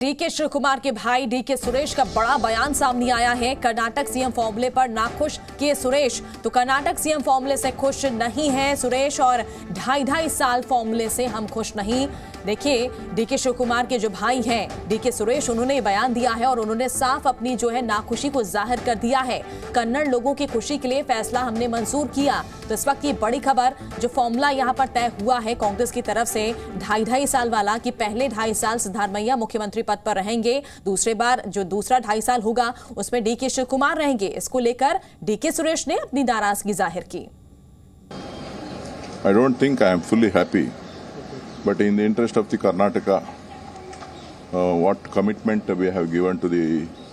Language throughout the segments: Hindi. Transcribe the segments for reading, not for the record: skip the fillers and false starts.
डीके शिव कुमार के भाई डीके सुरेश का बड़ा बयान सामने आया है। कर्नाटक सीएम फॉर्मूले पर नाखुश के सुरेश, तो कर्नाटक सीएम फॉर्मूले से खुश नहीं है सुरेश और 2.5 साल फॉर्मूले से हम खुश नहीं। देखिए, डीके शिव कुमार के जो भाई हैं डीके सुरेश, उन्होंने ये बयान दिया है और उन्होंने साफ अपनी जो है नाखुशी को जाहिर कर दिया है। कन्नड़ लोगों की खुशी के लिए फैसला हमने मंजूर किया। तो इस वक्त की बड़ी खबर जो फॉर्मूला यहाँ पर तय हुआ है कांग्रेस की तरफ से 2.5 साल वाला, कि पहले 2.5 साल सिद्धारमैया मुख्यमंत्री पद पर रहेंगे, दूसरे बार जो दूसरा 2.5 साल होगा उसमें डीके शिव कुमार रहेंगे। इसको लेकर डीके सुरेश ने अपनी नाराजगी जाहिर की। I don't think I am fully happy, but in the interest of the Karnataka, what commitment we have given to the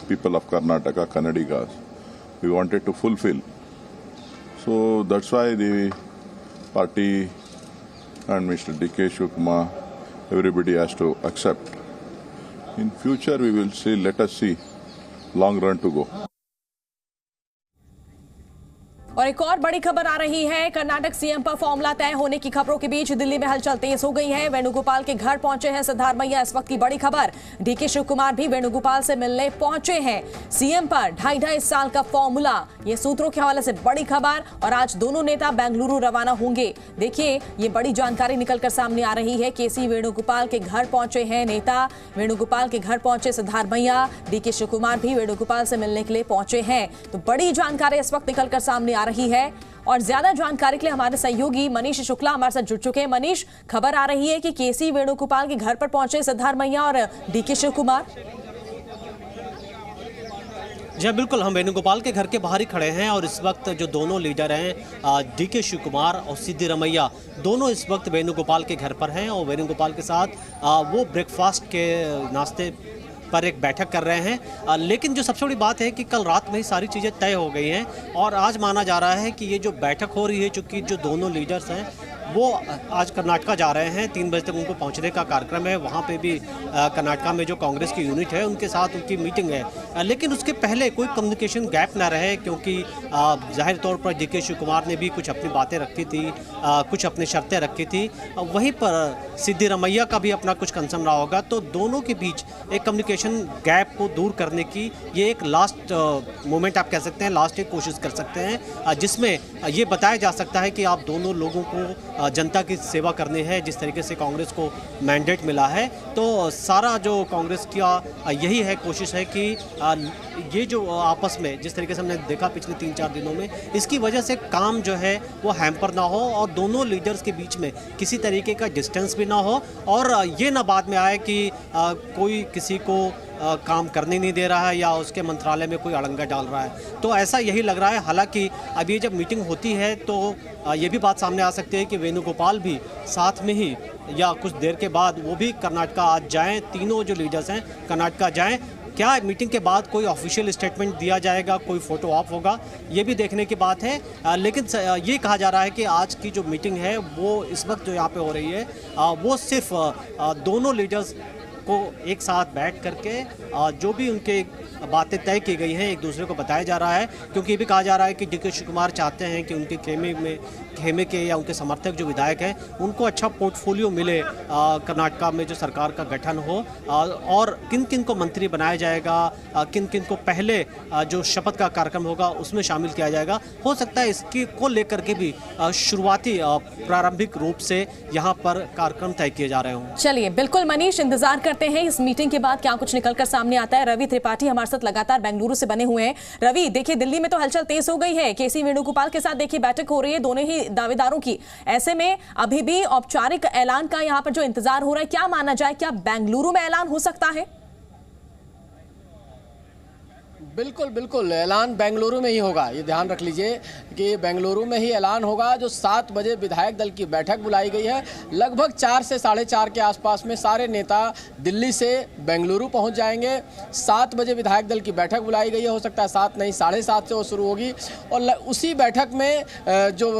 people of Karnataka, Kannadigas, we wanted to fulfill. So that's why the party and Mr. D.K. Shiv Kumar, everybody has to accept. In future we will see, let us see, long run to go. और एक और बड़ी खबर आ रही है। कर्नाटक सीएम पर फॉर्मूला तय होने की खबरों के बीच दिल्ली में हलचल तेज हो गई है। वेणुगोपाल के घर पहुंचे हैं सिद्धारमैया, इस वक्त की बड़ी खबर। डीके शिव कुमार भी वेणुगोपाल से मिलने पहुंचे हैं। सीएम पर 2.5 साल का फॉर्मूला, ये सूत्रों के हवाले से बड़ी खबर। और आज दोनों नेता बेंगलुरु रवाना होंगे। देखिए, ये बड़ी जानकारी निकलकर सामने आ रही है। केसी वेणुगोपाल के घर पहुंचे हैं नेता, वेणुगोपाल के घर पहुंचे सिद्धारमैया, डीके शिव कुमार भी वेणुगोपाल से मिलने के लिए पहुंचे हैं। तो बड़ी जानकारी इस वक्त निकलकर सामने आ रही है। और ज्यादा जानकारी के लिए हमारे सहयोगी मनीष शुक्ला हमारे साथ जुड़ चुके हैं। मनीष, खबर आ रही है कि केसी वेणुगोपाल के घर पर पहुंचे सिद्धारमैया और डीके शिव कुमार। जी बिल्कुल, हम वेणुगोपाल के घर के बाहर ही खड़े हैं और इस वक्त जो दोनों लीडर हैं डीके शिव कुमार और सिद्धारमैया, दोनों इस वक्त वेणुगोपाल के घर पर हैं और वेणुगोपाल के साथ वो ब्रेकफास्ट के नाश्ते पर एक बैठक कर रहे हैं। लेकिन जो सबसे बड़ी बात है कि कल रात में ही सारी चीज़ें तय हो गई हैं और आज माना जा रहा है कि ये जो बैठक हो रही है, चूँकि जो दोनों लीडर्स हैं वो आज कर्नाटका जा रहे हैं, 3 बजे तक उनको पहुंचने का कार्यक्रम है। वहाँ पे भी कर्नाटका में जो कांग्रेस की यूनिट है उनके साथ उनकी मीटिंग है। लेकिन उसके पहले कोई कम्युनिकेशन गैप ना रहे, क्योंकि जाहिर तौर पर डीके शिव कुमार ने भी कुछ अपनी बातें रखी थी, कुछ अपनी शर्तें रखी थी। वहीं पर सिद्धारमैया का भी अपना कुछ कंसर्न रहा होगा। तो दोनों के बीच एक कम्युनिकेशन गैप को दूर करने की ये एक लास्ट मोमेंट आप कह सकते हैं, लास्ट एक कोशिश कर सकते हैं, जिसमें ये बताया जा सकता है कि आप दोनों लोगों को जनता की सेवा करनी है। जिस तरीके से कांग्रेस को मैंडेट मिला है, तो सारा जो कांग्रेस का यही है, कोशिश है कि ये जो आपस में जिस तरीके से हमने देखा पिछले 3-4 दिनों में, इसकी वजह से काम जो है वो हैम्पर ना हो और दोनों लीडर्स के बीच में किसी तरीके का डिस्टेंस भी ना हो और ये ना बाद में आए कि कोई किसी को काम करने नहीं दे रहा है या उसके मंत्रालय में कोई अड़ंगा डाल रहा है। तो ऐसा यही लग रहा है। हालांकि अब ये जब मीटिंग होती है तो ये भी बात सामने आ सकती है कि वेणुगोपाल भी साथ में ही या कुछ देर के बाद वो भी कर्नाटका आज जाएं, तीनों जो लीडर्स हैं कर्नाटका जाएं। क्या मीटिंग के बाद कोई ऑफिशियल स्टेटमेंट दिया जाएगा, कोई फोटो ऑफ होगा, ये भी देखने की बात है। लेकिन ये कहा जा रहा है कि आज की जो मीटिंग है वो इस वक्त जो यहाँ पे हो रही है वो सिर्फ दोनों लीडर्स को एक साथ बैठ करके जो भी उनके बातें तय की गई हैं एक दूसरे को बताया जा रहा है। क्योंकि ये भी कहा जा रहा है कि डीके शिव कुमार चाहते हैं कि उनके खेमे के या उनके समर्थक जो विधायक हैं उनको अच्छा पोर्टफोलियो मिले, कर्नाटका में जो सरकार का गठन हो और किन किन को मंत्री बनाया जाएगा, किन किन को पहले जो शपथ का कार्यक्रम होगा उसमें शामिल किया जाएगा। हो सकता है इसकी को लेकर के भी शुरुआती प्रारंभिक रूप से यहाँ पर कार्यक्रम तय किए जा रहे हों। चलिए, बिल्कुल मनीष, इंतजार करते हैं इस मीटिंग के बाद क्या कुछ निकलकर सामने आता है। रवि त्रिपाठी हमारे साथ लगातार बेंगलुरु से बने हुए हैं। रवि, देखिए दिल्ली में तो हलचल तेज हो गई है। केसी वेणुगोपाल के साथ देखिए बैठक हो रही है दोनों ही दावेदारों की। ऐसे में अभी भी औपचारिक ऐलान का यहां पर जो इंतजार हो रहा है, क्या माना जाए, क्या बेंगलुरु में ऐलान हो सकता है? बिल्कुल बिल्कुल, ऐलान बेंगलुरु में ही होगा। ये ध्यान रख लीजिए कि बेंगलुरु में ही ऐलान होगा। जो 7 बजे विधायक दल की बैठक बुलाई गई है, लगभग 4 से 4:30 के आसपास में सारे नेता दिल्ली से बेंगलुरु पहुंच जाएंगे। 7 बजे विधायक दल की बैठक बुलाई गई है, हो सकता है 7 नहीं 7:30 से वो शुरू होगी। और उसी बैठक में जो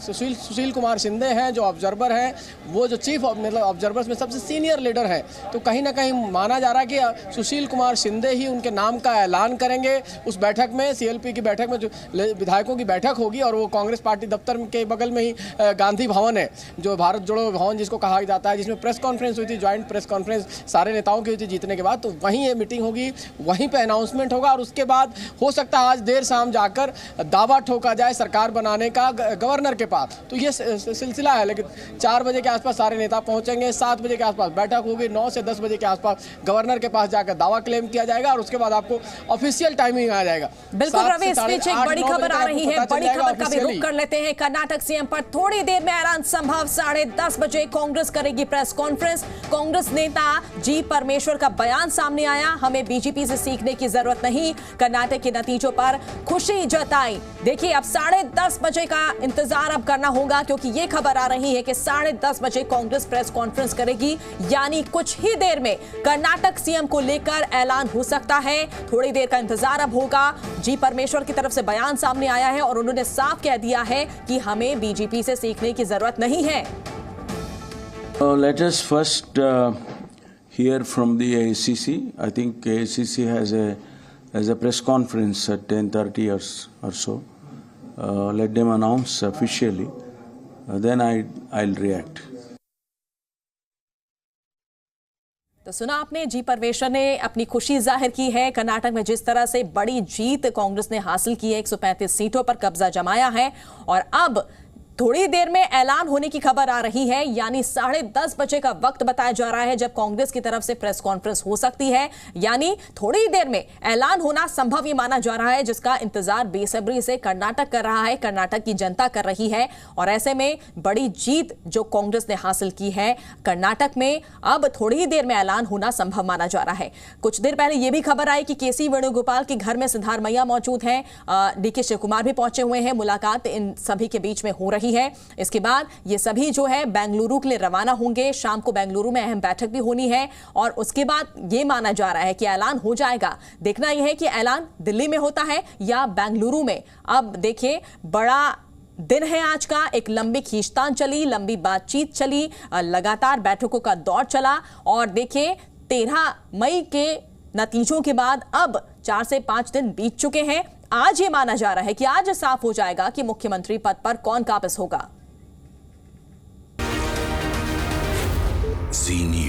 सुशील कुमार शिंदे हैं, जो ऑब्जर्वर हैं, वो जो चीफ मतलब ऑब्जर्वर्स में सबसे सीनियर लीडर है, तो कहीं ना कहीं माना जा रहा है कि सुशील कुमार शिंदे ही उनके नाम का ऐलान करेंगे उस बैठक में, CLP की बैठक में जो विधायकों की बैठक होगी, और वो कांग्रेस पार्टी दफ्तर के बगल में ही गांधी भवन है, जो भारत जोड़ो भवन जिसको कहा जाता है, जिसमें प्रेस कॉन्फ्रेंस हुई थी, ज्वाइंट प्रेस कॉन्फ्रेंस सारे नेताओं की हुई थी जीतने के बाद। तो वहीं ये मीटिंग होगी, वहीं पे अनाउंसमेंट होगा, और उसके बाद हो सकता है आज देर शाम जाकर दावा ठोका जाए सरकार बनाने का गवर्नर के पास। तो ये सिलसिला है, लेकिन 4 बजे के आसपास सारे नेता पहुंचेंगे, 7 बजे के आसपास बैठक होगी, 9 से 10 बजे के आसपास गवर्नर के पास जाकर दावा क्लेम किया जाएगा, और उसके बाद आपको ऑफिशियल टाइमिंग आ जाएगा। बिल्कुल रवि, इस बीच एक बड़ी खबर आ रही है, बड़ी खबर का भी रुख कर लेते हैं। कर्नाटक सीएम पर थोड़ी देर में ऐलान संभव, 10:30 बजे कांग्रेस करेगी प्रेस कॉन्फ्रेंस। कांग्रेस नेता जी परमेश्वर का बयान सामने आया, हमें बीजेपी से सीखने की जरूरत नहीं, कर्नाटक के नतीजों पर खुशी जताई। देखिए अब 10:30 बजे का इंतजार अब करना होगा, क्योंकि ये खबर आ रही है कि 10:30 बजे कांग्रेस प्रेस कॉन्फ्रेंस करेगी, यानी कुछ ही देर में कर्नाटक सीएम को लेकर ऐलान हो सकता है। थोड़ी देर का इंतजार अब होगा। जी परमेश्वर की तरफ से बयान सामने आया है और उन्होंने साफ कह दिया है कि हमें बीजेपी से सीखने की जरूरत नहीं है। Let us first hear from the AICC. I think AICC has a press conference at 10:30 or so. Let them announce officially. Then I'll react. तो सुना आपने, जी परमेश्वर ने अपनी खुशी जाहिर की है कर्नाटक में जिस तरह से बड़ी जीत कांग्रेस ने हासिल की है, 135 सीटों पर कब्जा जमाया है, और अब थोड़ी देर में ऐलान होने की खबर आ रही है, यानी 10:30 बजे का वक्त बताया जा रहा है जब कांग्रेस की तरफ से प्रेस कॉन्फ्रेंस हो सकती है, यानी थोड़ी देर में ऐलान होना संभव ही माना जा रहा है, जिसका इंतजार बेसब्री से कर्नाटक कर रहा है, कर्नाटक की जनता कर रही है। और ऐसे में बड़ी जीत जो कांग्रेस ने हासिल की है कर्नाटक में, अब थोड़ी ही देर में ऐलान होना संभव माना जा रहा है। कुछ देर पहले यह भी खबर आई कि केसी वेणुगोपाल के घर में सिद्धारमैया मौजूद हैं, DK शिव कुमार भी पहुंचे हुए हैं, मुलाकात इन सभी के बीच में हो रही है। इसके बाद ये सभी जो है बेंगलुरु के लिए रवाना होंगे, शाम को बेंगलुरु में अहम बैठक भी होनी है, और उसके बाद ये माना जा रहा है कि ऐलान हो जाएगा। देखना यह है कि ऐलान दिल्ली में होता है या बेंगलुरु में। अब देखिए, बड़ा दिन है आज का, एक लंबी खींचतान चली, लंबी बातचीत चली, लगातार बैठकों का दौर चला, और देखिए 13 मई के नतीजों के बाद अब 4 से 5 दिन बीत चुके हैं। आज ये माना जा रहा है कि आज साफ हो जाएगा कि मुख्यमंत्री पद पर कौन काबिज होगा। Zee News।